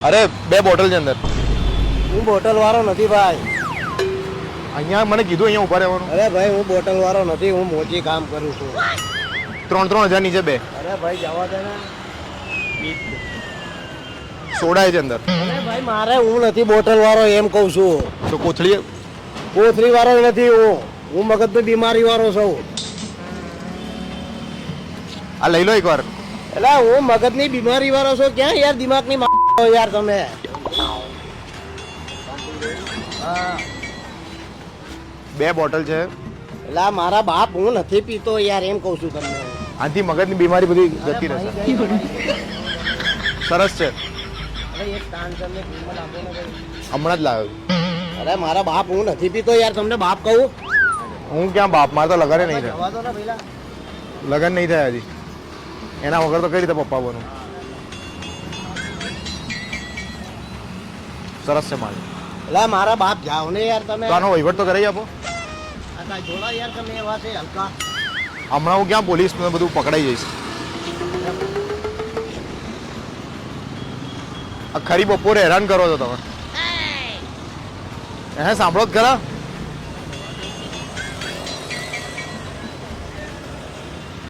અરે બે બોટલ છે અંદર. હું બોટલ વાળો નથી ભાઈ. અહીંયા મને કીધું અહીંયા ઉભા રહેવાનું. અરે ભાઈ હું બોટલ વાળો નથી, હું મોચી કામ કરું છું. 3,000 નીચે બે અરે ભાઈ જવા દે ને. સોડા છે અંદર. અરે ભાઈ મારે હું નથી બોટલ વાળો એમ કહું છું. તો કોથળી કોથળી વાળો નથી હું મગજની બીમારી વાળો છું. આ લઈ લો એકવાર. એટલે હું મગજની બીમારી વાળો છું. ક્યાં યાર દિમાગની યાર તમે. હા બે બોટલ છે. એટલે મારા બાપ હું નથી પીતો યાર એમ કહું છું તમને. આથી મગજની બીમારી બધી જતી રહેશે. સરસ છે. હમણાં જ લાવ્યો. અરે મારા બાપ હું નથી પીતો યાર, તમને બાપ કહું. હું ક્યાં બાપ, મારે તો લગન નહીં થાય. જવા દો ને પેલા. લગન નહીં થાય હજી. એના વગર તો કઈ રીતે પપ્પા બનું. સરસ છે માલ. એટલે મારા બાપ જાઓ ને યાર તમે. તો આનો વહીવટ તો કરાવી આપો. જોડા યાર તમે એવા છે હલકા. હમણાં હું ક્યાં પોલીસ બધું પકડાઈ જઈશ. આ ખરી બપોરે હેરાન કરો છો તમે. હે સાંભળો જ ખરા.